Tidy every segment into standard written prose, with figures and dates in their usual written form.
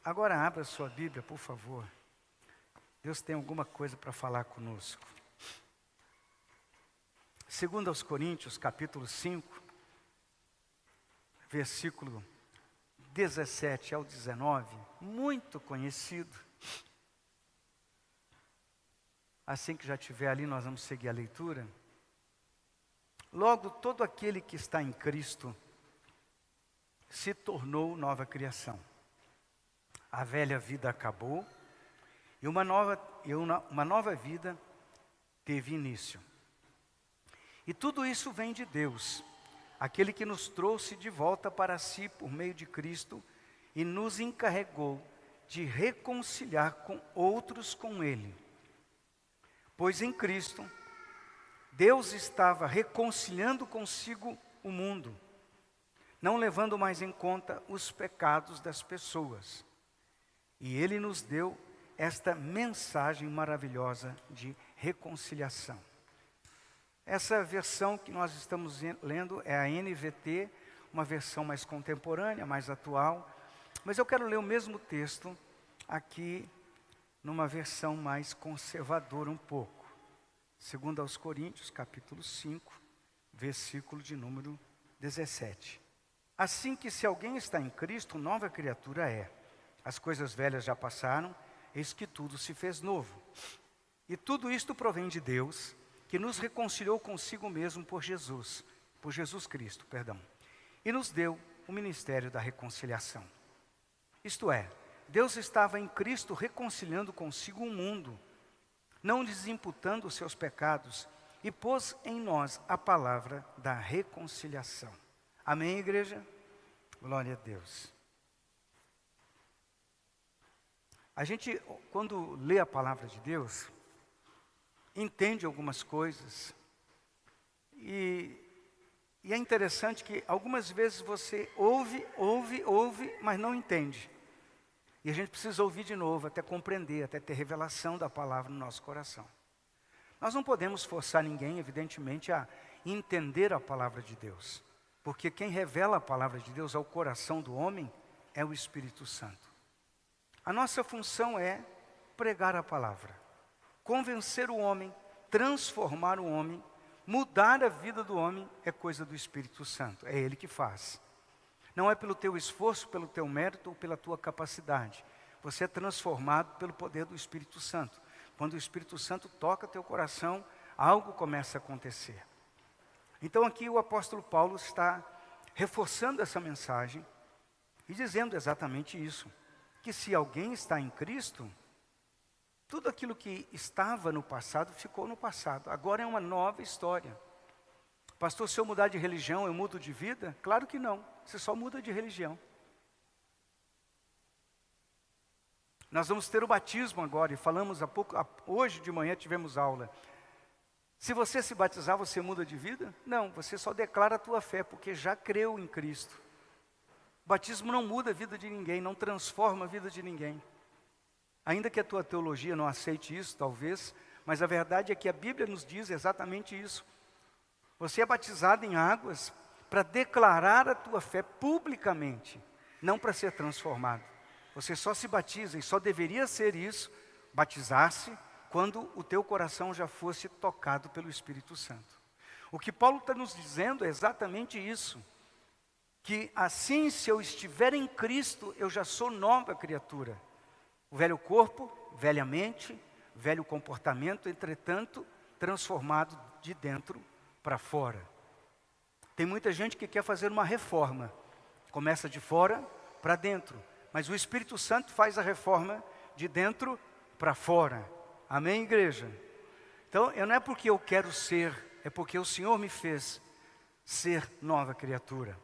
Agora abra sua Bíblia, por favor. Deus tem alguma coisa para falar conosco. 2 aos Coríntios, capítulo 5, versículo 17 ao 19, muito conhecido. Assim que já estiver ali, nós vamos seguir a leitura. Logo, todo aquele que está em Cristo se tornou nova criação. A velha vida acabou e uma nova vida teve início. E tudo isso vem de Deus, aquele que nos trouxe de volta para si por meio de Cristo e nos encarregou de reconciliar com outros com Ele. Pois em Cristo, Deus estava reconciliando consigo o mundo, não levando mais em conta os pecados das pessoas. E Ele nos deu esta mensagem maravilhosa de reconciliação. Essa versão que nós estamos lendo é a NVT, uma versão mais contemporânea, mais atual. Mas eu quero ler o mesmo texto aqui, numa versão mais conservadora um pouco. 2 aos Coríntios, capítulo 5, versículo de número 17. Assim que se alguém está em Cristo, nova criatura é. As coisas velhas já passaram, eis que tudo se fez novo. E tudo isto provém de Deus, que nos reconciliou consigo mesmo por Jesus Cristo, e nos deu o ministério da reconciliação. Isto é, Deus estava em Cristo reconciliando consigo o mundo, não lhes imputando os seus pecados, e pôs em nós a palavra da reconciliação. Amém, igreja? Glória a Deus. A gente, quando lê a palavra de Deus, entende algumas coisas, e é interessante que algumas vezes você ouve, mas não entende. E a gente precisa ouvir de novo, até compreender, até ter revelação da palavra no nosso coração. Nós não podemos forçar ninguém, evidentemente, a entender a palavra de Deus. Porque quem revela a palavra de Deus ao coração do homem é o Espírito Santo. A nossa função é pregar a palavra, convencer o homem, transformar o homem, mudar a vida do homem, é coisa do Espírito Santo, é Ele que faz. Não é pelo teu esforço, pelo teu mérito ou pela tua capacidade. Você é transformado pelo poder do Espírito Santo. Quando o Espírito Santo toca teu coração, algo começa a acontecer. Então aqui o apóstolo Paulo está reforçando essa mensagem e dizendo exatamente isso. Que se alguém está em Cristo, tudo aquilo que estava no passado ficou no passado. Agora é uma nova história. Pastor, se eu mudar de religião, eu mudo de vida? Claro que não. Você só muda de religião. Nós vamos ter o batismo agora, e falamos hoje de manhã tivemos aula. Se você se batizar, você muda de vida? Não, você só declara a tua fé, porque já creu em Cristo. O batismo não muda a vida de ninguém, não transforma a vida de ninguém. Ainda que a tua teologia não aceite isso, talvez, mas a verdade é que a Bíblia nos diz exatamente isso. Você é batizado em águas para declarar a tua fé publicamente, não para ser transformado. Você só se batiza, e só deveria ser isso, batizar-se, quando o teu coração já fosse tocado pelo Espírito Santo. O que Paulo está nos dizendo é exatamente isso. Que assim, se eu estiver em Cristo, eu já sou nova criatura. O velho corpo, velha mente, velho comportamento, entretanto, transformado de dentro para fora. Tem muita gente que quer fazer uma reforma. Começa de fora para dentro. Mas o Espírito Santo faz a reforma de dentro para fora. Amém, igreja? Então, não é porque eu quero ser, é porque o Senhor me fez ser nova criatura.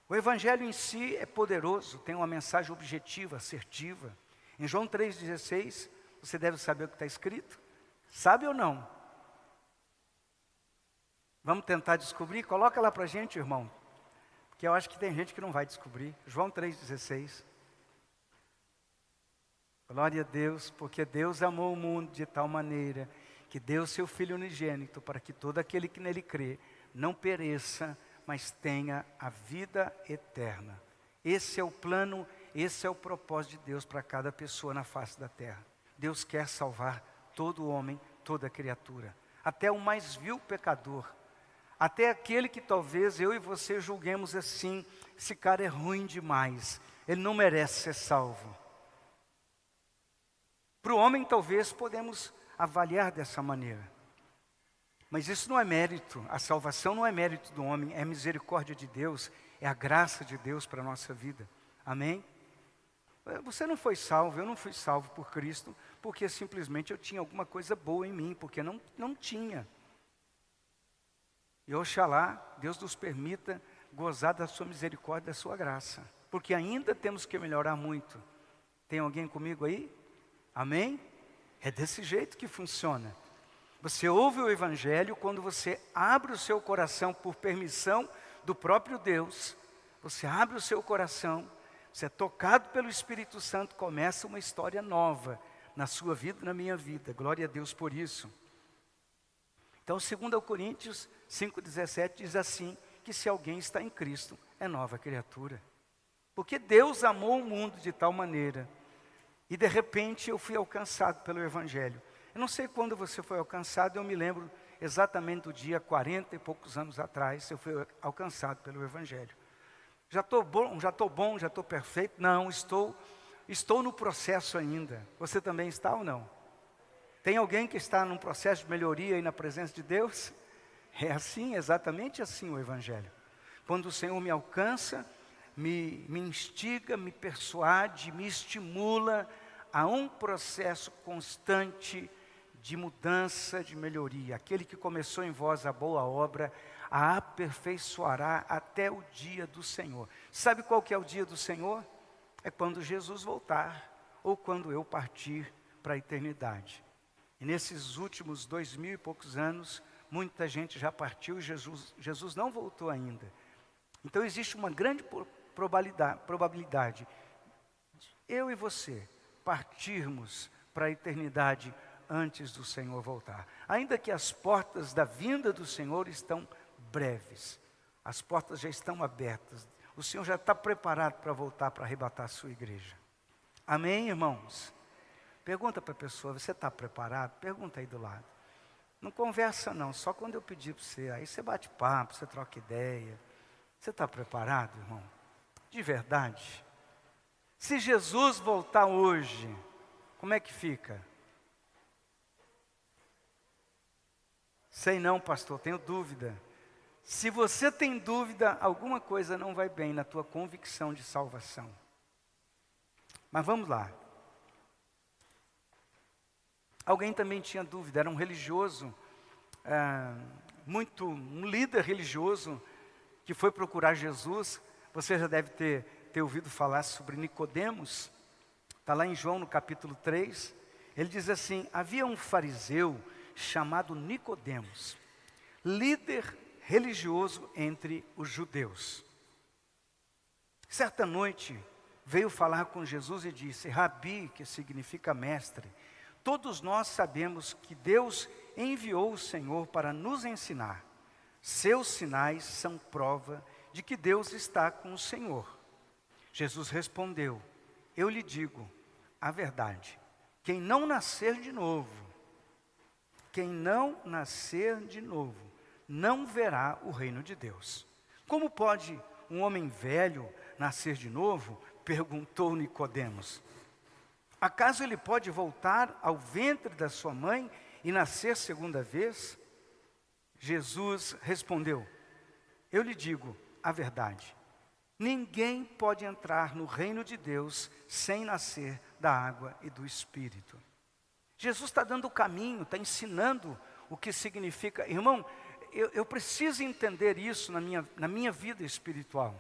O Evangelho em si é poderoso, tem uma mensagem objetiva, assertiva. Em João 3,16, você deve saber o que está escrito. Sabe ou não? Vamos tentar descobrir? Coloca lá para a gente, irmão. Porque eu acho que tem gente que não vai descobrir. João 3,16. Glória a Deus, porque Deus amou o mundo de tal maneira que deu seu Filho unigênito para que todo aquele que nele crê não pereça, mas tenha a vida eterna. Esse é o plano Esse é o propósito de Deus para cada pessoa na face da terra. Deus quer salvar todo homem, toda criatura, até o mais vil pecador, até aquele que talvez eu e você julguemos assim: esse cara é ruim demais, ele não merece ser salvo. Para o homem talvez podemos avaliar dessa maneira, mas isso não é mérito. A salvação não é mérito do homem, é misericórdia de Deus, é a graça de Deus para a nossa vida. Amém? Você não foi salvo, eu não fui salvo por Cristo, porque simplesmente eu tinha alguma coisa boa em mim, porque não tinha. E oxalá Deus nos permita gozar da sua misericórdia, da sua graça, porque ainda temos que melhorar muito. Tem alguém comigo aí? Amém? É desse jeito que funciona. Você ouve o Evangelho quando você abre o seu coração por permissão do próprio Deus. Você abre o seu coração, você é tocado pelo Espírito Santo, começa uma história nova na sua vida e na minha vida. Glória a Deus por isso. Então, 2 Coríntios 5,17 diz assim, que se alguém está em Cristo, é nova criatura. Porque Deus amou o mundo de tal maneira, e de repente eu fui alcançado pelo Evangelho. Eu não sei quando você foi alcançado, eu me lembro exatamente do dia, 40 e poucos anos atrás, eu fui alcançado pelo Evangelho. Já estou bom, já estou perfeito? Não, estou no processo ainda. Você também está ou não? Tem alguém que está num processo de melhoria aí na presença de Deus? É assim, exatamente assim o Evangelho. Quando o Senhor me alcança, me instiga, me persuade, me estimula a um processo constante de mudança, de melhoria. Aquele que começou em vós a boa obra, a aperfeiçoará até o dia do Senhor. Sabe qual que é o dia do Senhor? É quando Jesus voltar, ou quando eu partir para a eternidade. E nesses últimos 2000 e poucos anos, muita gente já partiu e Jesus não voltou ainda. Então existe uma grande probabilidade de eu e você partirmos para a eternidade antes do Senhor voltar. Ainda que as portas da vinda do Senhor estão breves, as portas já estão abertas. O Senhor já está preparado para voltar para arrebatar a sua igreja. Amém, irmãos? Pergunta para a pessoa, você está preparado? Pergunta aí do lado. Não conversa não, só quando eu pedir para você. Aí você bate papo, você troca ideia. Você está preparado, irmão? De verdade? Se Jesus voltar hoje, como é que fica? Sei não, pastor, tenho dúvida. Se você tem dúvida, alguma coisa não vai bem na tua convicção de salvação. Mas vamos lá. Alguém também tinha dúvida, era um religioso, um líder religioso, que foi procurar Jesus. Você já deve ter ouvido falar sobre Nicodemos. Está lá em João no capítulo 3. Ele diz assim, havia um fariseu chamado Nicodemos, líder religioso entre os judeus. Certa noite, veio falar com Jesus e disse, Rabi, que significa mestre, todos nós sabemos que Deus enviou o Senhor para nos ensinar. Seus sinais são prova de que Deus está com o Senhor. Jesus respondeu, eu lhe digo a verdade, quem não nascer de novo, não verá o reino de Deus. Como pode um homem velho nascer de novo? Perguntou Nicodemos. Acaso ele pode voltar ao ventre da sua mãe e nascer segunda vez? Jesus respondeu, eu lhe digo a verdade, ninguém pode entrar no reino de Deus sem nascer da água e do Espírito. Jesus está dando o caminho, está ensinando o que significa. Irmão, eu preciso entender isso na minha vida espiritual.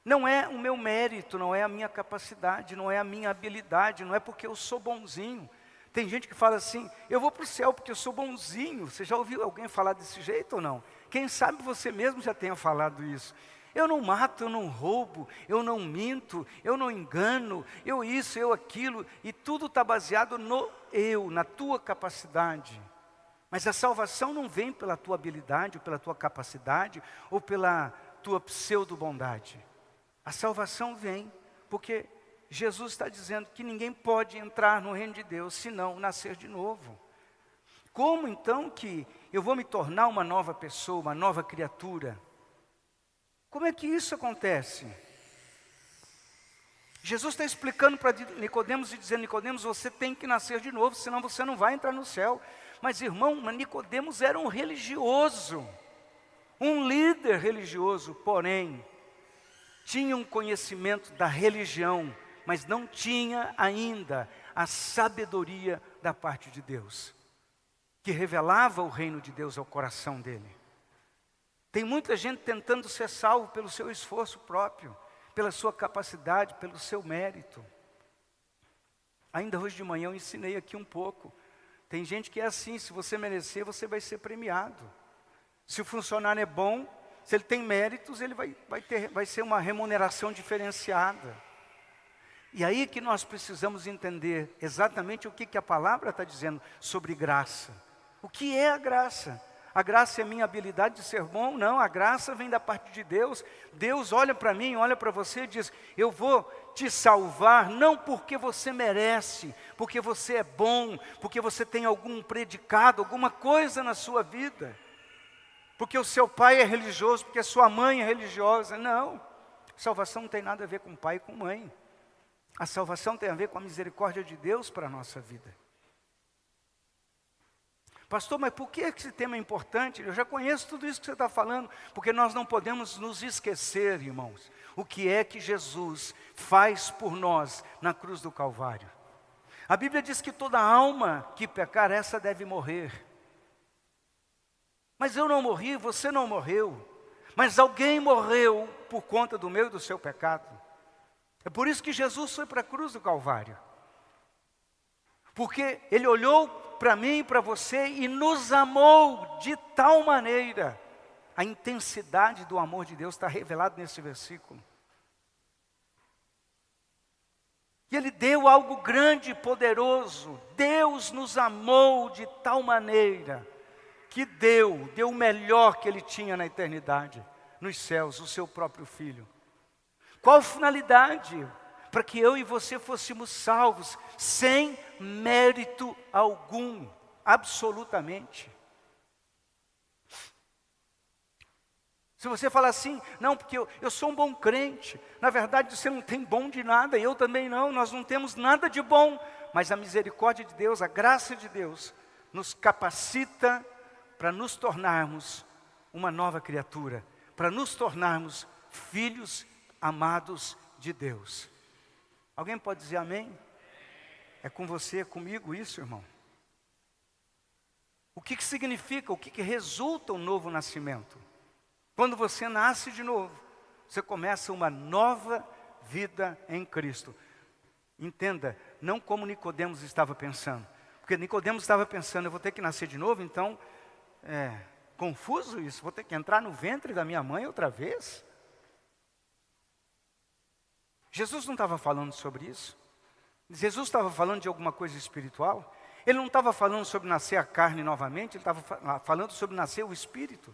Não é o meu mérito, não é a minha capacidade, não é a minha habilidade, não é porque eu sou bonzinho. Tem gente que fala assim, eu vou para o céu porque eu sou bonzinho. Você já ouviu alguém falar desse jeito ou não? Quem sabe você mesmo já tenha falado isso. Eu não mato, eu não roubo, eu não minto, eu não engano, eu isso, eu aquilo, e tudo está baseado no eu, na tua capacidade. Mas a salvação não vem pela tua habilidade, ou pela tua capacidade, ou pela tua pseudo-bondade. A salvação vem porque Jesus está dizendo que ninguém pode entrar no reino de Deus se não nascer de novo. Como então que eu vou me tornar uma nova pessoa, uma nova criatura? Como é que isso acontece? Jesus está explicando para Nicodemos e dizendo: Nicodemos, você tem que nascer de novo, senão você não vai entrar no céu. Mas irmão, Nicodemos era um religioso, um líder religioso, porém, tinha um conhecimento da religião, mas não tinha ainda a sabedoria da parte de Deus, que revelava o reino de Deus ao coração dele. Tem muita gente tentando ser salvo pelo seu esforço próprio, pela sua capacidade, pelo seu mérito. Ainda hoje de manhã eu ensinei aqui um pouco. Tem gente que é assim: se você merecer, você vai ser premiado. Se o funcionário é bom, se ele tem méritos, ele vai ser uma remuneração diferenciada. E aí que nós precisamos entender exatamente o que a palavra está dizendo sobre graça. O que é a graça? A graça é minha habilidade de ser bom? Não, a graça vem da parte de Deus. Deus olha para mim, olha para você e diz: eu vou te salvar, não porque você merece, porque você é bom, porque você tem algum predicado, alguma coisa na sua vida, porque o seu pai é religioso, porque a sua mãe é religiosa. Não, salvação não tem nada a ver com pai e com mãe. A salvação tem a ver com a misericórdia de Deus para a nossa vida. Pastor, mas por que esse tema é importante? Eu já conheço tudo isso que você está falando, porque nós não podemos nos esquecer, irmãos, o que é que Jesus faz por nós na cruz do Calvário. A Bíblia diz que toda alma que pecar, essa deve morrer. Mas eu não morri, você não morreu, mas alguém morreu por conta do meu e do seu pecado. É por isso que Jesus foi para a cruz do Calvário, porque Ele olhou para mim e para você e nos amou de tal maneira. A intensidade do amor de Deus está revelado nesse versículo. E Ele deu algo grande e poderoso. Deus nos amou de tal maneira que deu o melhor que Ele tinha na eternidade, nos céus, o seu próprio Filho. Qual a finalidade? Para que eu e você fôssemos salvos, sem mérito algum, absolutamente. Se você falar assim: não, porque eu sou um bom crente, na verdade você não tem bom de nada, eu também não, nós não temos nada de bom, mas a misericórdia de Deus, a graça de Deus, nos capacita para nos tornarmos uma nova criatura, para nos tornarmos filhos amados de Deus. Alguém pode dizer amém? É com você, é comigo isso, irmão? O que significa, o que resulta um novo nascimento? Quando você nasce de novo, você começa uma nova vida em Cristo. Entenda, não como Nicodemos estava pensando. Porque Nicodemos estava pensando: eu vou ter que nascer de novo, então confuso isso, vou ter que entrar no ventre da minha mãe outra vez? Jesus não estava falando sobre isso. Jesus estava falando de alguma coisa espiritual. Ele não estava falando sobre nascer a carne novamente, ele estava falando sobre nascer o espírito.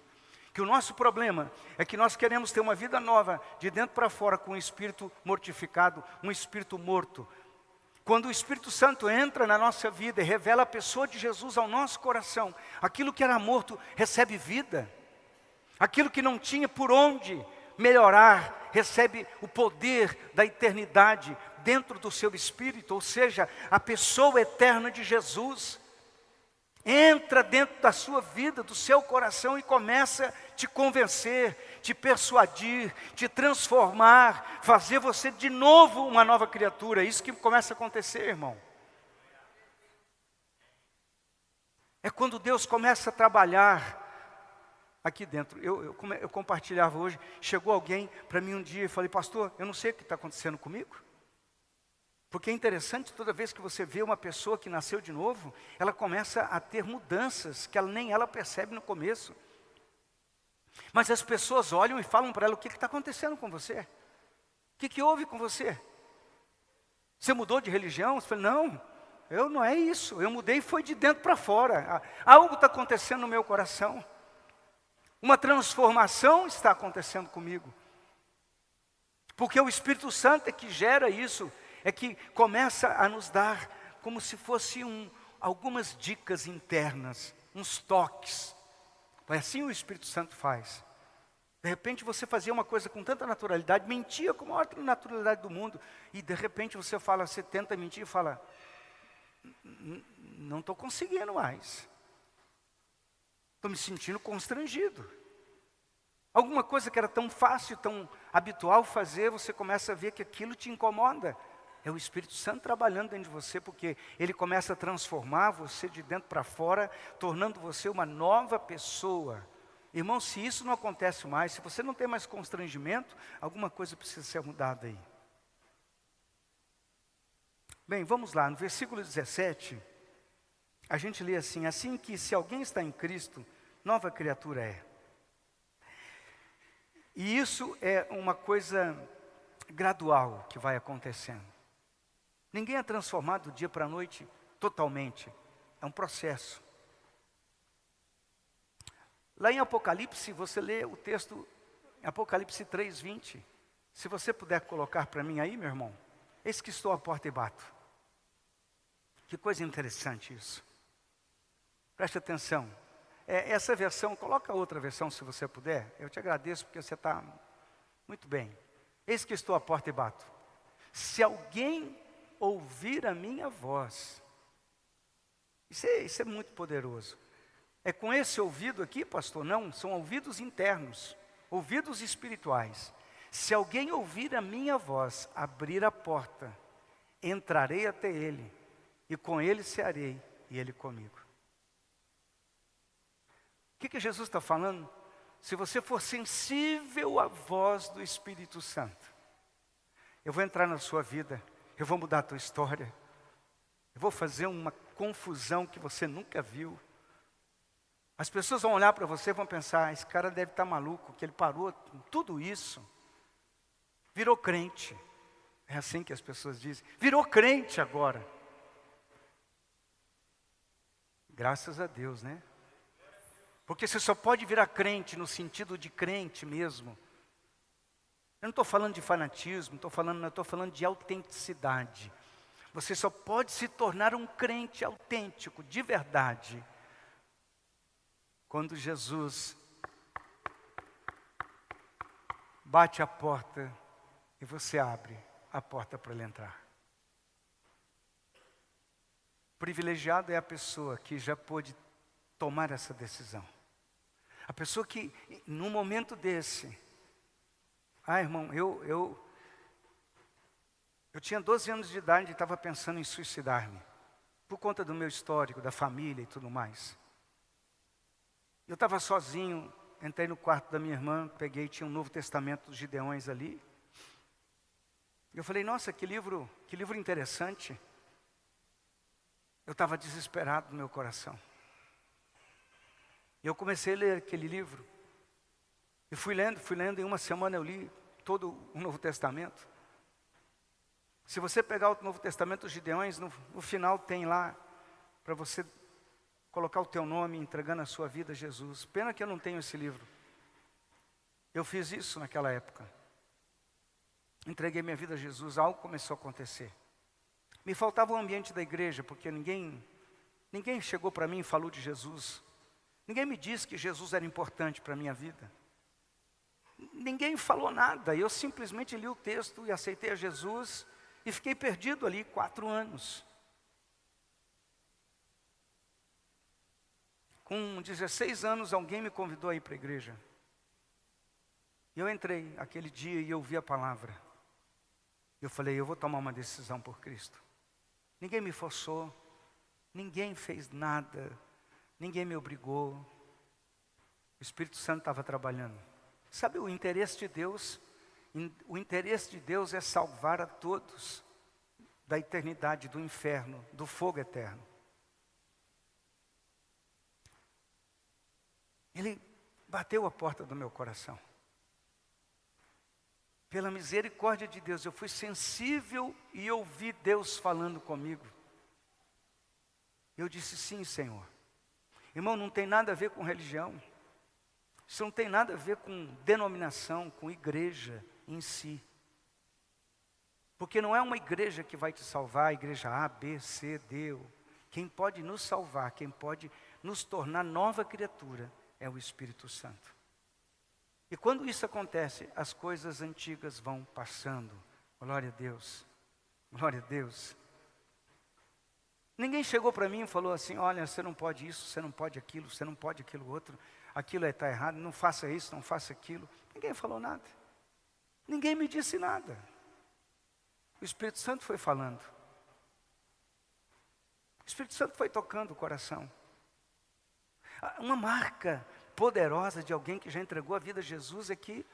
Que o nosso problema é que nós queremos ter uma vida nova, de dentro para fora, com um espírito mortificado, um espírito morto. Quando o Espírito Santo entra na nossa vida e revela a pessoa de Jesus ao nosso coração, aquilo que era morto recebe vida. Aquilo que não tinha por onde melhorar, recebe o poder da eternidade dentro do seu espírito, ou seja, a pessoa eterna de Jesus entra dentro da sua vida, do seu coração e começa a te convencer, te persuadir, te transformar, fazer você de novo uma nova criatura. É isso que começa a acontecer, irmão. É quando Deus começa a trabalhar aqui dentro. Eu compartilhava hoje, chegou alguém para mim um dia e falei: pastor, eu não sei o que está acontecendo comigo. Porque é interessante, toda vez que você vê uma pessoa que nasceu de novo, ela começa a ter mudanças que nem ela percebe no começo. Mas as pessoas olham e falam para ela: o que está acontecendo com você? O que houve com você? Você mudou de religião? Você fala: não, não é isso, eu mudei foi de dentro para fora. Algo está acontecendo no meu coração. Uma transformação está acontecendo comigo. Porque o Espírito Santo é que gera isso, é que começa a nos dar como se fosse algumas dicas internas, uns toques. É assim o Espírito Santo faz. De repente você fazia uma coisa com tanta naturalidade, mentia com a maior naturalidade do mundo, e de repente você tenta mentir e fala, não estou conseguindo mais. Estou me sentindo constrangido. Alguma coisa que era tão fácil, tão habitual fazer, você começa a ver que aquilo te incomoda. É o Espírito Santo trabalhando dentro de você, porque ele começa a transformar você de dentro para fora, tornando você uma nova pessoa. Irmão, se isso não acontece mais, se você não tem mais constrangimento, alguma coisa precisa ser mudada aí. Bem, vamos lá, no versículo 17, a gente lê assim: assim que se alguém está em Cristo, nova criatura é. E isso é uma coisa gradual que vai acontecendo. Ninguém é transformado do dia para a noite totalmente. É um processo. Lá em Apocalipse, você lê o texto, em Apocalipse 3:20. Se você puder colocar para mim aí, meu irmão. Eis que estou à porta e bato. Que coisa interessante isso. Preste atenção. Essa versão, coloca outra versão se você puder. Eu te agradeço porque você está muito bem. Eis que estou à porta e bato. Se alguém ouvir a minha voz. Isso é muito poderoso. É com esse ouvido aqui, pastor? Não, são ouvidos internos, ouvidos espirituais. Se alguém ouvir a minha voz, abrir a porta, entrarei até ele, e com ele cearei, e ele comigo. O que Jesus está falando? Se você for sensível à voz do Espírito Santo, eu vou entrar na sua vida, eu vou mudar a tua história, eu vou fazer uma confusão que você nunca viu. As pessoas vão olhar para você e vão pensar, esse cara deve estar maluco, que ele parou com tudo isso, virou crente. É assim que as pessoas dizem, virou crente agora. Graças a Deus, né? Porque você só pode virar crente no sentido de crente mesmo. Eu não estou falando de fanatismo, eu estou falando de autenticidade. Você só pode se tornar um crente autêntico, de verdade, quando Jesus bate a porta e você abre a porta para ele entrar. Privilegiado é a pessoa que já pôde tomar essa decisão. A pessoa que, num momento desse, irmão, eu tinha 12 anos de idade e estava pensando em suicidar-me, por conta do meu histórico, da família e tudo mais. Eu estava sozinho, entrei no quarto da minha irmã, tinha um Novo Testamento dos Gideões ali. Eu falei, nossa, que livro interessante. Eu estava desesperado no meu coração. E eu comecei a ler aquele livro. E fui lendo, em uma semana eu li todo o Novo Testamento. Se você pegar o Novo Testamento dos Gideões, no final tem lá, para você colocar o teu nome, entregando a sua vida a Jesus. Pena que eu não tenho esse livro. Eu fiz isso naquela época. Entreguei minha vida a Jesus, algo começou a acontecer. Me faltava o ambiente da igreja, porque ninguém chegou para mim e falou de Jesus. Ninguém me disse que Jesus era importante para a minha vida. Ninguém falou nada, eu simplesmente li o texto e aceitei a Jesus e fiquei perdido ali 4 anos. Com 16 anos, alguém me convidou a ir para a igreja. E eu entrei aquele dia e eu ouvi a palavra. Eu falei, eu vou tomar uma decisão por Cristo. Ninguém me forçou, ninguém fez nada, ninguém me obrigou. O Espírito Santo estava trabalhando. Sabe o interesse de Deus? O interesse de Deus é salvar a todos da eternidade, do inferno, do fogo eterno. Ele bateu a porta do meu coração. Pela misericórdia de Deus, eu fui sensível e ouvi Deus falando comigo. Eu disse, sim, Senhor. Irmão, não tem nada a ver com religião. Isso não tem nada a ver com denominação, com igreja em si. Porque não é uma igreja que vai te salvar, a igreja A, B, C, D. Quem pode nos salvar, quem pode nos tornar nova criatura, é o Espírito Santo. E quando isso acontece, as coisas antigas vão passando. Glória a Deus. Glória a Deus. Ninguém chegou para mim e falou assim: olha, você não pode isso, você não pode aquilo, você não pode aquilo outro, aquilo está errado, não faça isso, não faça aquilo. Ninguém falou nada. Ninguém me disse nada. O Espírito Santo foi falando. O Espírito Santo foi tocando o coração. Uma marca poderosa de alguém que já entregou a vida a Jesus é que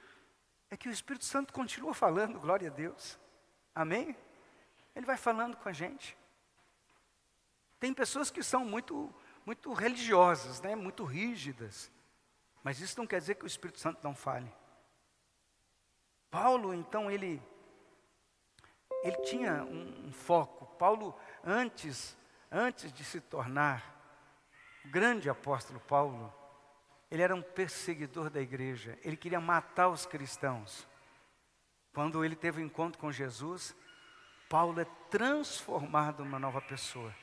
o Espírito Santo continua falando, glória a Deus. Amém? Ele vai falando com a gente. Tem pessoas que são muito religiosas, né? Muito rígidas. Mas isso não quer dizer que o Espírito Santo não fale. Paulo, então, ele tinha um foco. Paulo, antes de se tornar o grande apóstolo Paulo, ele era um perseguidor da igreja. Ele queria matar os cristãos. Quando ele teve um encontro com Jesus, Paulo é transformado numa nova pessoa.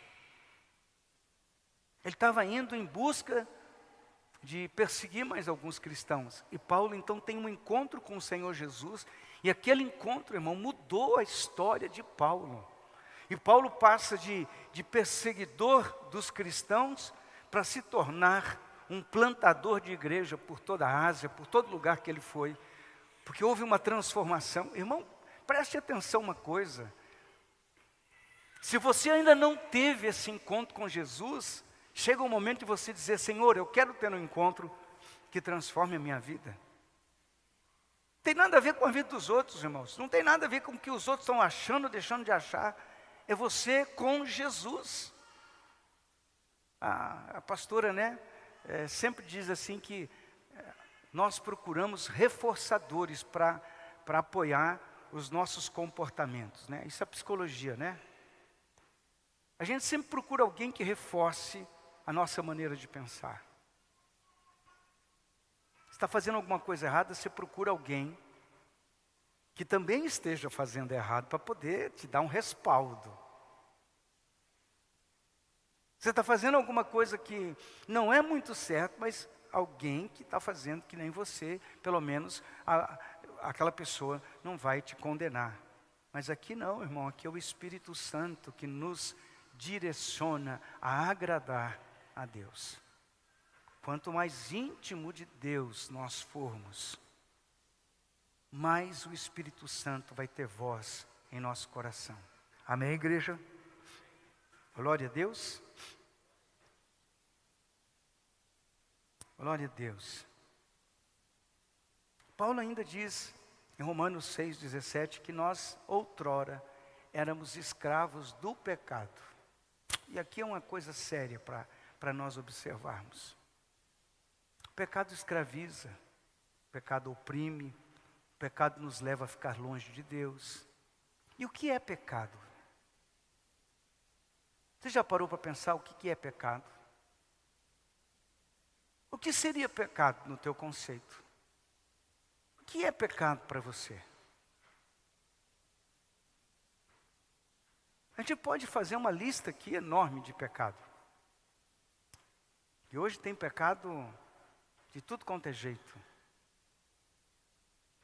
Ele estava indo em busca de perseguir mais alguns cristãos. E Paulo então tem um encontro com o Senhor Jesus. E aquele encontro, irmão, mudou a história de Paulo. E Paulo passa de perseguidor dos cristãos para se tornar um plantador de igreja por toda a Ásia, por todo lugar que ele foi. Porque houve uma transformação. Irmão, preste atenção uma coisa. Se você ainda não teve esse encontro com Jesus, chega o momento de você dizer: Senhor, eu quero ter um encontro que transforme a minha vida. Não tem nada a ver com a vida dos outros, irmãos. Não tem nada a ver com o que os outros estão achando, deixando de achar. É você com Jesus. A pastora, né, sempre diz assim que nós procuramos reforçadores para apoiar os nossos comportamentos, né? Isso é psicologia, né? A gente sempre procura alguém que reforce a nossa maneira de pensar. Se está fazendo alguma coisa errada, você procura alguém que também esteja fazendo errado para poder te dar um respaldo. Você está fazendo alguma coisa que não é muito certo, mas alguém que está fazendo que nem você, pelo menos aquela pessoa não vai te condenar. Mas aqui não, irmão, aqui é o Espírito Santo que nos direciona a agradar a Deus. Quanto mais íntimo de Deus nós formos, mais o Espírito Santo vai ter voz em nosso coração. Amém, igreja? Glória a Deus. Glória a Deus. Paulo ainda diz em Romanos 6,17 que nós outrora éramos escravos do pecado. E aqui é uma coisa séria para nós observarmos. O pecado escraviza, o pecado oprime, o pecado nos leva a ficar longe de Deus. E o que é pecado? Você já parou para pensar o que é pecado? O que seria pecado no teu conceito? O que é pecado para você? A gente pode fazer uma lista aqui enorme de pecado. E hoje tem pecado de tudo quanto é jeito.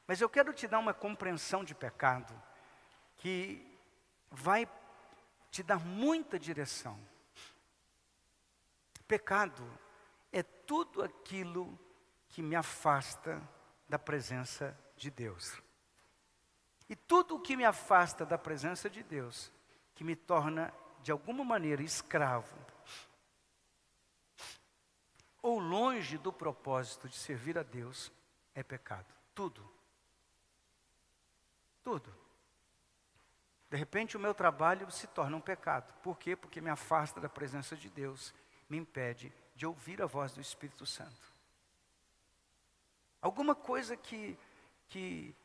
Mas eu quero te dar uma compreensão de pecado que vai te dar muita direção. Pecado é tudo aquilo que me afasta da presença de Deus. E tudo o que me afasta da presença de Deus, que me torna, de alguma maneira, escravo, ou longe do propósito de servir a Deus, é pecado. Tudo. Tudo. De repente o meu trabalho se torna um pecado. Por quê? Porque me afasta da presença de Deus, me impede de ouvir a voz do Espírito Santo. Alguma coisa que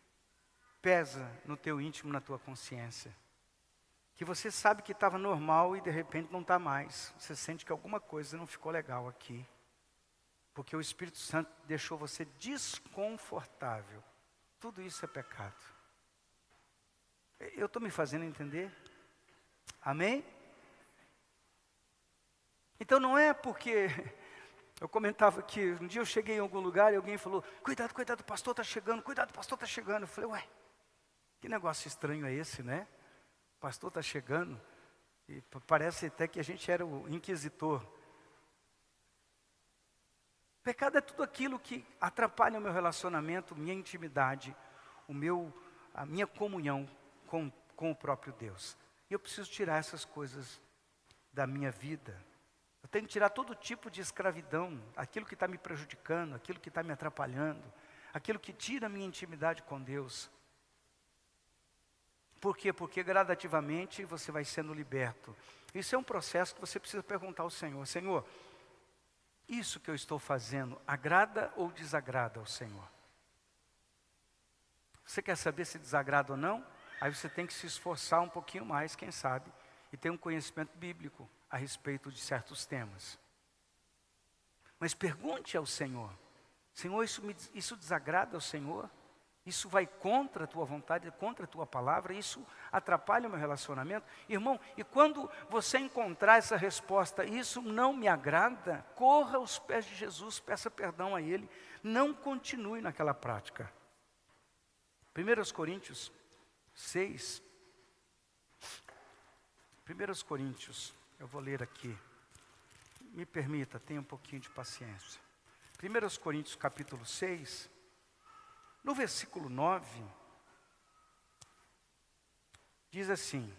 pesa no teu íntimo, na tua consciência, que você sabe que estava normal e de repente não está mais. Você sente que alguma coisa não ficou legal aqui, porque o Espírito Santo deixou você desconfortável. Tudo isso é pecado. Eu estou me fazendo entender? Amém? Então não é porque... Eu comentava que um dia eu cheguei em algum lugar e alguém falou, cuidado, cuidado, o pastor está chegando, cuidado, o pastor está chegando. Eu falei, ué, que negócio estranho é esse, né? O pastor está chegando. E parece até que a gente era o inquisitor. Pecado é tudo aquilo que atrapalha o meu relacionamento, minha intimidade, a minha comunhão com o próprio Deus. E eu preciso tirar essas coisas da minha vida. Eu tenho que tirar todo tipo de escravidão, aquilo que está me prejudicando, aquilo que está me atrapalhando, aquilo que tira a minha intimidade com Deus. Por quê? Porque gradativamente você vai sendo liberto. Isso é um processo que você precisa perguntar ao Senhor. Senhor, isso que eu estou fazendo agrada ou desagrada ao Senhor? Você quer saber se desagrada ou não? Aí você tem que se esforçar um pouquinho mais, quem sabe, e ter um conhecimento bíblico a respeito de certos temas. Mas pergunte ao Senhor, Senhor, isso desagrada ao Senhor? Isso vai contra a tua vontade, contra a tua palavra? Isso atrapalha o meu relacionamento? Irmão, e quando você encontrar essa resposta, isso não me agrada, corra aos pés de Jesus, peça perdão a Ele, não continue naquela prática. 1 Coríntios 6, 1 Coríntios, eu vou ler aqui, me permita, tenha um pouquinho de paciência. 1 Coríntios capítulo 6, no versículo 9, diz assim,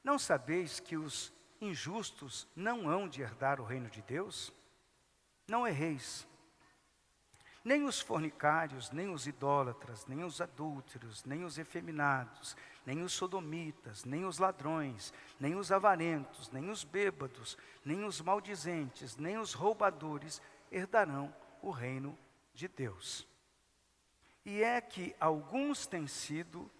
não sabeis que os injustos não hão de herdar o reino de Deus? Não erreis. Nem os fornicários, nem os idólatras, nem os adúlteros, nem os efeminados, nem os sodomitas, nem os ladrões, nem os avarentos, nem os bêbados, nem os maldizentes, nem os roubadores herdarão o reino de Deus. E é que alguns têm sido,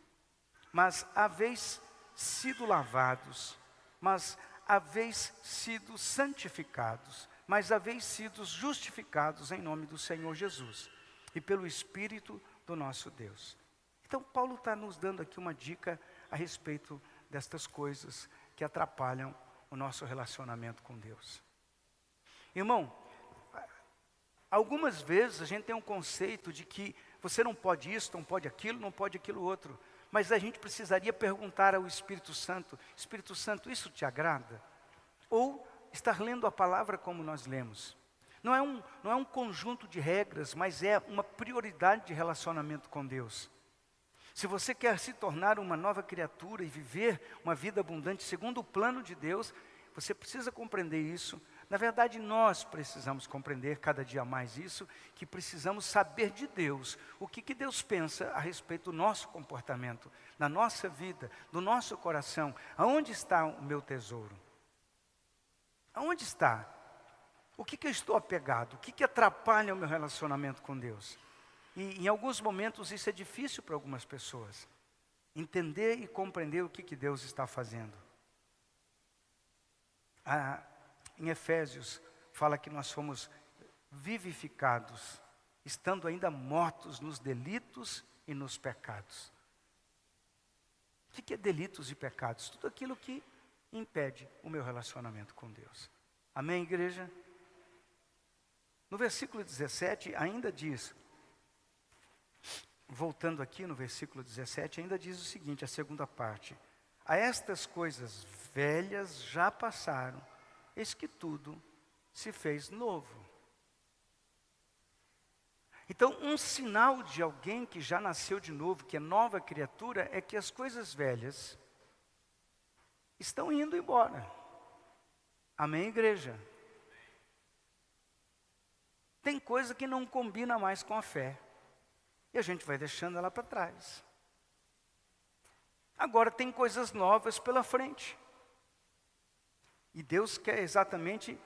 mas haveis sido lavados, mas haveis sido santificados, mas haveis sido justificados em nome do Senhor Jesus e pelo Espírito do nosso Deus. Então Paulo está nos dando aqui uma dica a respeito destas coisas que atrapalham o nosso relacionamento com Deus. Irmão, algumas vezes a gente tem um conceito de que você não pode isso, não pode aquilo, não pode aquilo outro. Mas a gente precisaria perguntar ao Espírito Santo, Espírito Santo, isso te agrada? Ou estar lendo a palavra como nós lemos. Não é um conjunto de regras, mas é uma prioridade de relacionamento com Deus. Se você quer se tornar uma nova criatura e viver uma vida abundante segundo o plano de Deus, você precisa compreender isso. Na verdade, nós precisamos compreender cada dia mais isso, que precisamos saber de Deus, o que Deus pensa a respeito do nosso comportamento, na nossa vida, do nosso coração. Aonde está o meu tesouro? Aonde está? O que eu estou apegado? O que atrapalha o meu relacionamento com Deus? E em alguns momentos isso é difícil para algumas pessoas. Entender e compreender o que Deus está fazendo. Em Efésios, fala que nós somos vivificados, estando ainda mortos nos delitos e nos pecados. O que é delitos e pecados? Tudo aquilo que impede o meu relacionamento com Deus. Amém, igreja? No versículo 17 ainda diz, voltando aqui no versículo 17, ainda diz o seguinte, a segunda parte. A estas coisas velhas já passaram, eis que tudo se fez novo. Então, um sinal de alguém que já nasceu de novo, que é nova criatura, é que as coisas velhas estão indo embora. Amém, igreja? Tem coisa que não combina mais com a fé. E a gente vai deixando ela para trás. Agora tem coisas novas pela frente. E Deus quer exatamente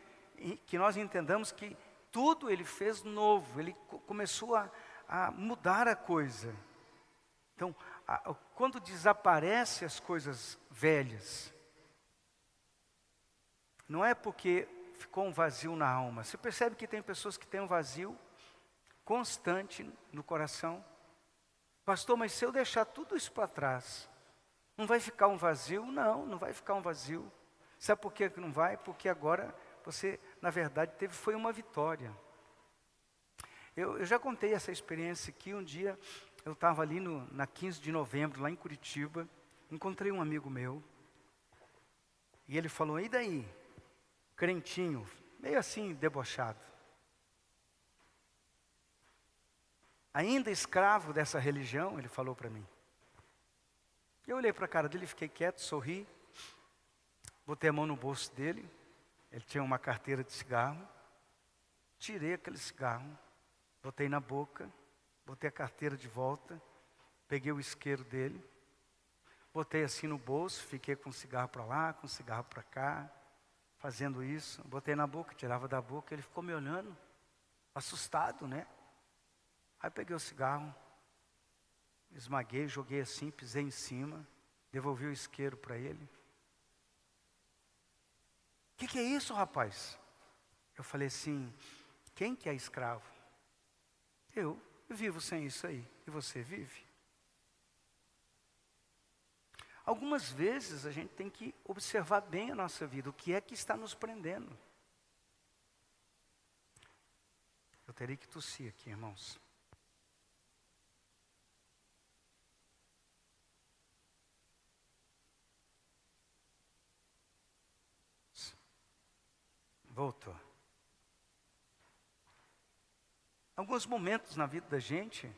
que nós entendamos que tudo Ele fez novo. Ele começou a mudar a coisa. Então, quando desaparecem as coisas velhas, não é porque ficou um vazio na alma. Você percebe que tem pessoas que têm um vazio constante no coração. Pastor, mas se eu deixar tudo isso para trás, Não vai ficar um vazio? Não, não vai ficar um vazio. Sabe por que não vai? Porque agora você, na verdade, foi uma vitória. Eu já contei essa experiência aqui. Um dia eu estava ali na 15 de novembro, lá em Curitiba, encontrei um amigo meu, e ele falou, e daí? Crentinho, meio assim, debochado. Ainda escravo dessa religião, ele falou para mim. Eu olhei para a cara dele, fiquei quieto, sorri, botei a mão no bolso dele, ele tinha uma carteira de cigarro, tirei aquele cigarro, botei na boca, botei a carteira de volta, peguei o isqueiro dele, botei assim no bolso, fiquei com o cigarro para lá, com o cigarro para cá, fazendo isso, botei na boca, tirava da boca, ele ficou me olhando, assustado, né? Aí peguei o cigarro, esmaguei, joguei assim, pisei em cima, devolvi o isqueiro para ele. O que é isso, rapaz? Eu falei assim, quem que é escravo? Eu vivo sem isso aí, e você vive? Algumas vezes a gente tem que observar bem a nossa vida, o que é que está nos prendendo. Eu terei que tossir aqui, irmãos. Voltou. Alguns momentos na vida da gente,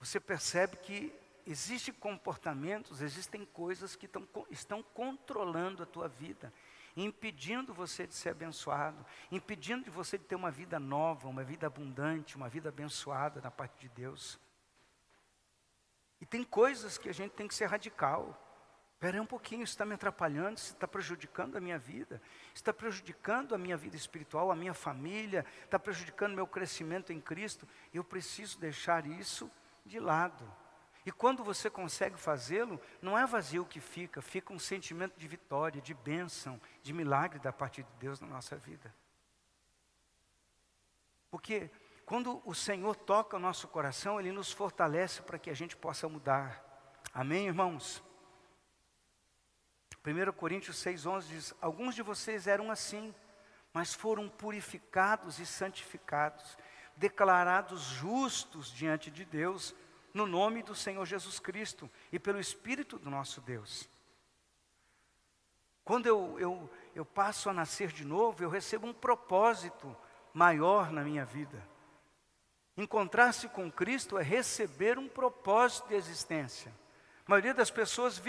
você percebe que existem comportamentos, existem coisas que estão controlando a tua vida, impedindo você de ser abençoado, impedindo de você de ter uma vida nova, uma vida abundante, uma vida abençoada da parte de Deus. E tem coisas que a gente tem que ser radical. Espera aí um pouquinho, isso está me atrapalhando, isso está prejudicando a minha vida, está prejudicando a minha vida espiritual, a minha família, está prejudicando meu crescimento em Cristo. Eu preciso deixar isso de lado. E quando você consegue fazê-lo, não é vazio que fica um sentimento de vitória, de bênção, de milagre da parte de Deus na nossa vida. Porque quando o Senhor toca o nosso coração, Ele nos fortalece para que a gente possa mudar. Amém, irmãos? 1 Coríntios 6,11 diz, alguns de vocês eram assim, mas foram purificados e santificados, declarados justos diante de Deus, no nome do Senhor Jesus Cristo e pelo Espírito do nosso Deus. Quando eu passo a nascer de novo, eu recebo um propósito maior na minha vida. Encontrar-se com Cristo é receber um propósito de existência. A maioria das pessoas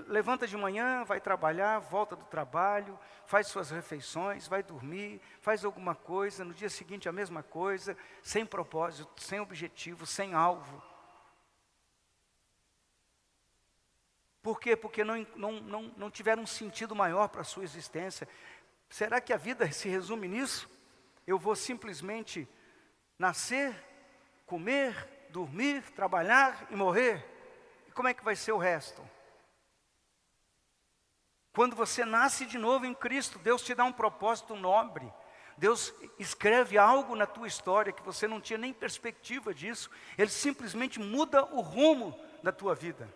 levanta de manhã, vai trabalhar, volta do trabalho, faz suas refeições, vai dormir, faz alguma coisa, no dia seguinte a mesma coisa, sem propósito, sem objetivo, sem alvo. Por quê? Porque não tiveram um sentido maior para a sua existência. Será que a vida se resume nisso? Eu vou simplesmente nascer, comer, dormir, trabalhar e morrer? E como é que vai ser o resto? Quando você nasce de novo em Cristo, Deus te dá um propósito nobre. Deus escreve algo na tua história que você não tinha nem perspectiva disso. Ele simplesmente muda o rumo da tua vida.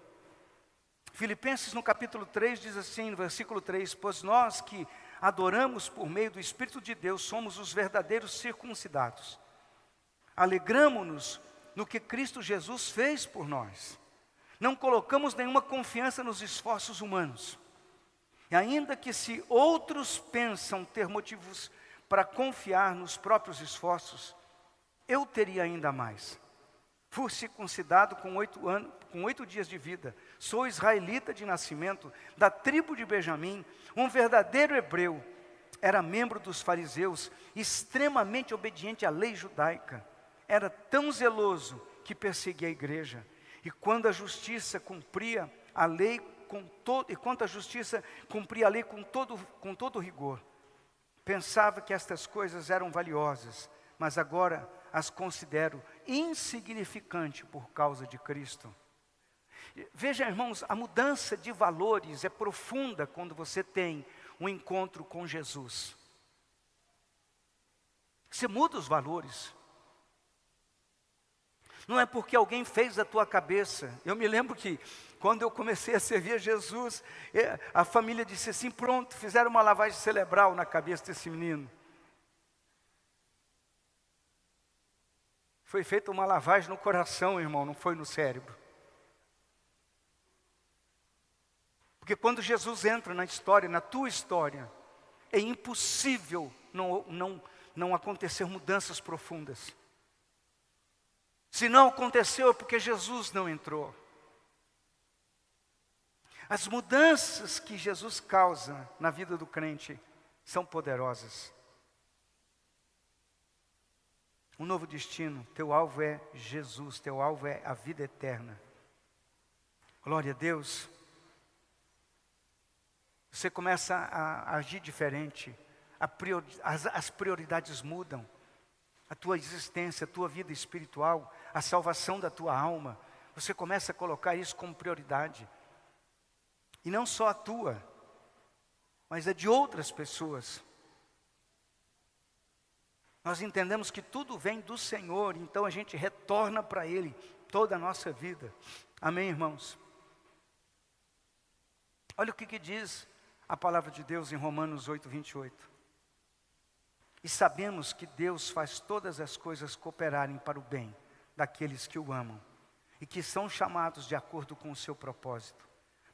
Filipenses no capítulo 3 diz assim, no versículo 3, pois nós que adoramos por meio do Espírito de Deus, somos os verdadeiros circuncidados. Alegramo-nos no que Cristo Jesus fez por nós. Não colocamos nenhuma confiança nos esforços humanos. E ainda que se outros pensam ter motivos para confiar nos próprios esforços, eu teria ainda mais. Fui circuncidado com 8 dias de vida. Sou israelita de nascimento, da tribo de Benjamim, um verdadeiro hebreu. Era membro dos fariseus, extremamente obediente à lei judaica. Era tão zeloso que perseguia a igreja. E quando a justiça cumpria a lei com todo rigor, pensava que estas coisas eram valiosas, mas agora as considero insignificantes por causa de Cristo. Veja, irmãos, a mudança de valores é profunda quando você tem um encontro com Jesus. Você muda os valores. Não é porque alguém fez a tua cabeça. Eu me lembro que quando eu comecei a servir a Jesus, a família disse assim, pronto, fizeram uma lavagem cerebral na cabeça desse menino. Foi feita uma lavagem no coração, irmão, não foi no cérebro. Porque quando Jesus entra na história, na tua história, é impossível não acontecer mudanças profundas. Se não aconteceu é porque Jesus não entrou. As mudanças que Jesus causa na vida do crente são poderosas. Um novo destino, teu alvo é Jesus, teu alvo é a vida eterna. Glória a Deus. Você começa a agir diferente, as prioridades mudam. A tua existência, a tua vida espiritual, a salvação da tua alma, você começa a colocar isso como prioridade. E não só a tua, mas a de outras pessoas. Nós entendemos que tudo vem do Senhor, então a gente retorna para Ele toda a nossa vida. Amém, irmãos? Olha o que diz a palavra de Deus em Romanos 8, 28. E sabemos que Deus faz todas as coisas cooperarem para o bem daqueles que o amam e que são chamados de acordo com o seu propósito.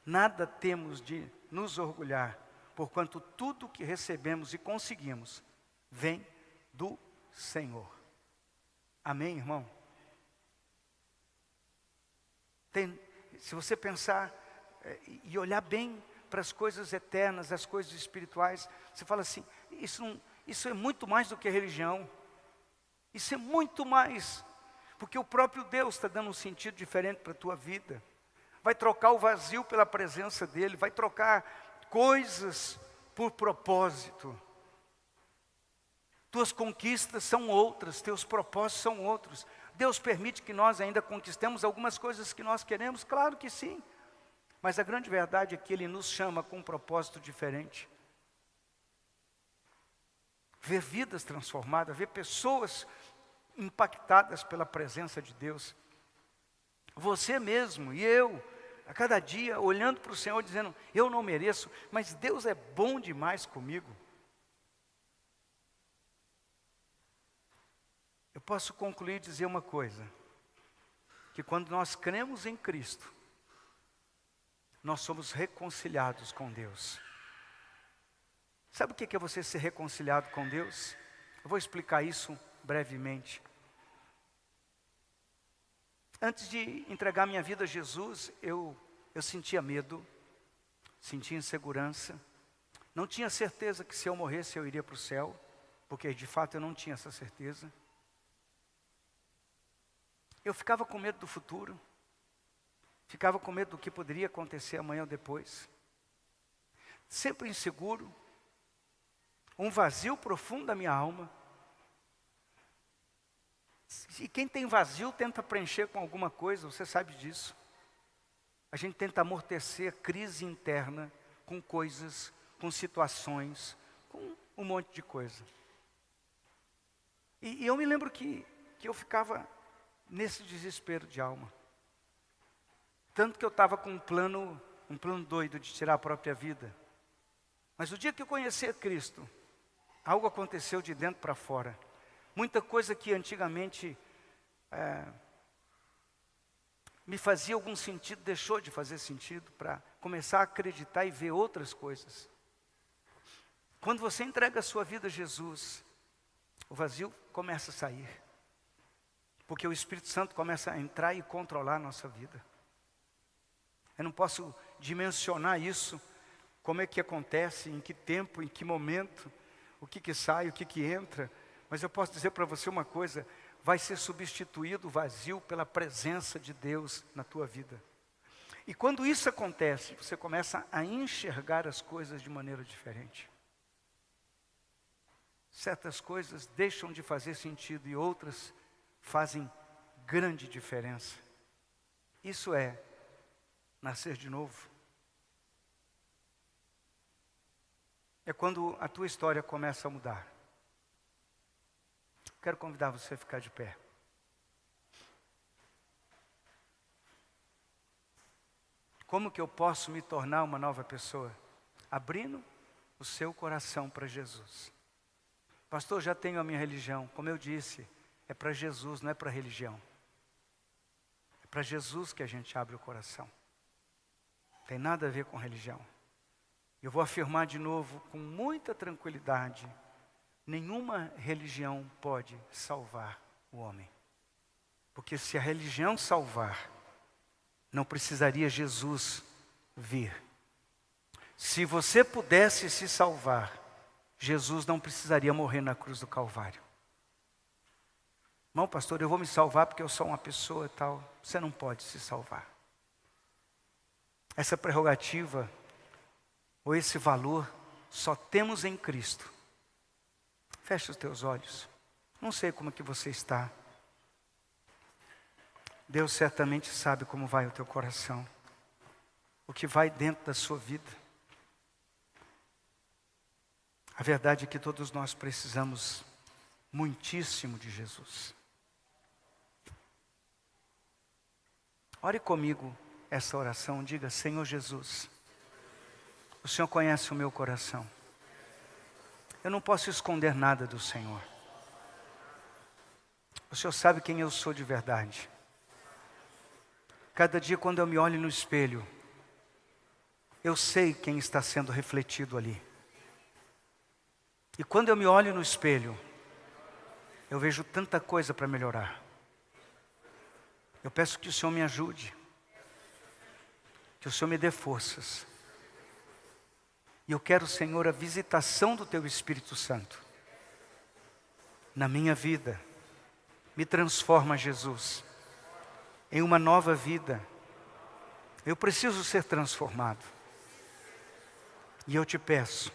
Nada temos de nos orgulhar, porquanto tudo que recebemos e conseguimos vem do Senhor. Amém, irmão? Se você pensar e olhar bem para as coisas eternas, as coisas espirituais, você fala assim, isso é muito mais do que religião. Isso é muito mais. Porque o próprio Deus está dando um sentido diferente para a tua vida. Vai trocar o vazio pela presença dEle. Vai trocar coisas por propósito. Tuas conquistas são outras. Teus propósitos são outros. Deus permite que nós ainda conquistemos algumas coisas que nós queremos? Claro que sim. Mas a grande verdade é que Ele nos chama com um propósito diferente. Ver vidas transformadas, ver pessoas impactadas pela presença de Deus. Você mesmo e eu, a cada dia, olhando para o Senhor, dizendo, eu não mereço, mas Deus é bom demais comigo. Eu posso concluir e dizer uma coisa, que quando nós cremos em Cristo, nós somos reconciliados com Deus. Sabe o que é você ser reconciliado com Deus? Eu vou explicar isso brevemente. Antes de entregar minha vida a Jesus, eu sentia medo, sentia insegurança. Não tinha certeza que se eu morresse eu iria para o céu, porque de fato eu não tinha essa certeza. Eu ficava com medo do futuro, ficava com medo do que poderia acontecer amanhã ou depois. Sempre inseguro. Um vazio profundo da minha alma. E quem tem vazio tenta preencher com alguma coisa, você sabe disso. A gente tenta amortecer a crise interna com coisas, com situações, com um monte de coisa. E eu me lembro que eu ficava nesse desespero de alma. Tanto que eu estava com um plano doido de tirar a própria vida. Mas o dia que eu conheci a Cristo, algo aconteceu de dentro para fora. Muita coisa que antigamente me fazia algum sentido, deixou de fazer sentido, para começar a acreditar e ver outras coisas. Quando você entrega a sua vida a Jesus, o vazio começa a sair. Porque o Espírito Santo começa a entrar e controlar a nossa vida. Eu não posso dimensionar isso, como é que acontece, em que tempo, em que momento, o que sai, o que entra. Mas eu posso dizer para você uma coisa, vai ser substituído o vazio pela presença de Deus na tua vida. E quando isso acontece, você começa a enxergar as coisas de maneira diferente. Certas coisas deixam de fazer sentido e outras fazem grande diferença. Isso é nascer de novo. É quando a tua história começa a mudar. Quero convidar você a ficar de pé. Como que eu posso me tornar uma nova pessoa? Abrindo o seu coração para Jesus. Pastor, já tenho a minha religião. Como eu disse, é para Jesus, não é para religião. É para Jesus que a gente abre o coração. Tem nada a ver com religião. Eu vou afirmar de novo com muita tranquilidade: nenhuma religião pode salvar o homem. Porque se a religião salvar, não precisaria Jesus vir. Se você pudesse se salvar, Jesus não precisaria morrer na cruz do Calvário. Não, pastor, eu vou me salvar porque eu sou uma pessoa e tal. Você não pode se salvar. Essa prerrogativa, ou esse valor, só temos em Cristo. Feche os teus olhos. Não sei como é que você está. Deus certamente sabe como vai o teu coração. O que vai dentro da sua vida. A verdade é que todos nós precisamos muitíssimo de Jesus. Ore comigo essa oração. Diga: Senhor Jesus, o Senhor conhece o meu coração. Eu não posso esconder nada do Senhor. O Senhor sabe quem eu sou de verdade. Cada dia quando eu me olho no espelho, eu sei quem está sendo refletido ali. E quando eu me olho no espelho, eu vejo tanta coisa para melhorar. Eu peço que o Senhor me ajude. Que o Senhor me dê forças. E eu quero, Senhor, a visitação do Teu Espírito Santo na minha vida. Me transforma, Jesus, em uma nova vida. Eu preciso ser transformado. E eu te peço,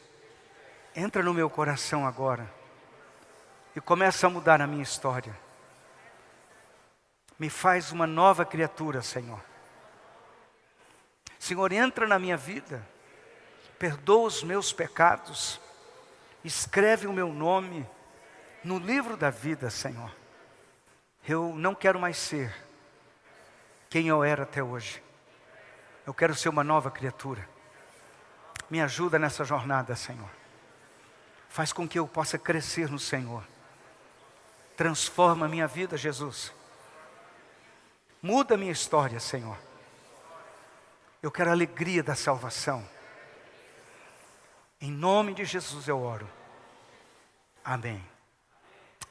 entra no meu coração agora e começa a mudar a minha história. Me faz uma nova criatura, Senhor. Senhor, entra na minha vida, perdoa os meus pecados, escreve o meu nome no livro da vida, Senhor. Eu não quero mais ser quem eu era até hoje. Eu quero ser uma nova criatura. Me ajuda nessa jornada, Senhor. Faz com que eu possa crescer no Senhor. Transforma a minha vida, Jesus. Muda a minha história, Senhor. Eu quero a alegria da salvação. Em nome de Jesus eu oro. Amém.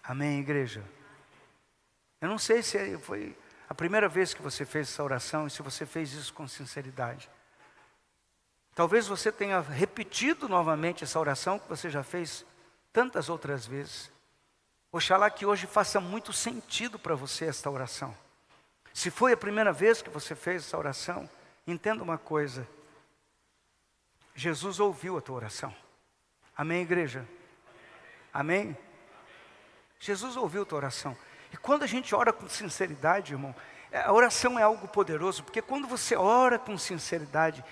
Amém, igreja. Eu não sei se foi a primeira vez que você fez essa oração e se você fez isso com sinceridade. Talvez você tenha repetido novamente essa oração que você já fez tantas outras vezes. Oxalá que hoje faça muito sentido para você esta oração. Se foi a primeira vez que você fez essa oração, entenda uma coisa. Jesus ouviu a tua oração. Amém, igreja? Amém? Jesus ouviu a tua oração. E quando a gente ora com sinceridade, irmão, a oração é algo poderoso, porque quando você ora com sinceridade,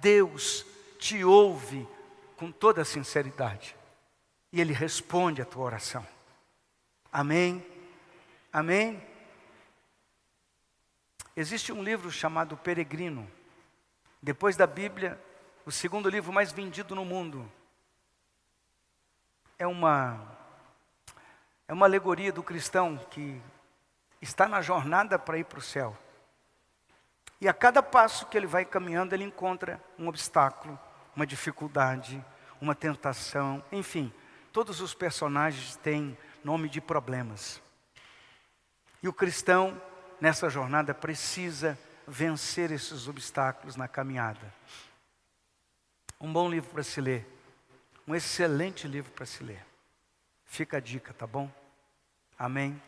Deus te ouve com toda a sinceridade. E Ele responde a tua oração. Amém? Amém? Existe um livro chamado Peregrino. Depois da Bíblia, o segundo livro mais vendido no mundo. É uma alegoria do cristão que está na jornada para ir para o céu. E a cada passo que ele vai caminhando, ele encontra um obstáculo, uma dificuldade, uma tentação, enfim. Todos os personagens têm nome de problemas. E o cristão, nessa jornada, precisa vencer esses obstáculos na caminhada. Um bom livro para se ler. Um excelente livro para se ler. Fica a dica, tá bom? Amém?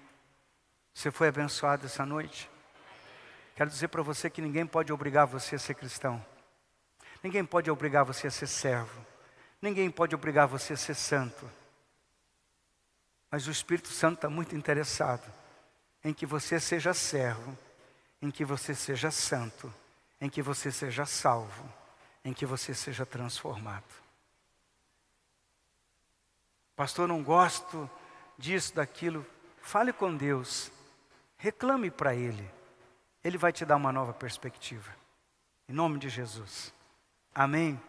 Você foi abençoado essa noite? Quero dizer para você que ninguém pode obrigar você a ser cristão. Ninguém pode obrigar você a ser servo. Ninguém pode obrigar você a ser santo. Mas o Espírito Santo está muito interessado em que você seja servo, em que você seja santo, em que você seja salvo, em que você seja transformado. Pastor, não gosto disso, daquilo. Fale com Deus. Reclame para Ele. Ele vai te dar uma nova perspectiva. Em nome de Jesus. Amém.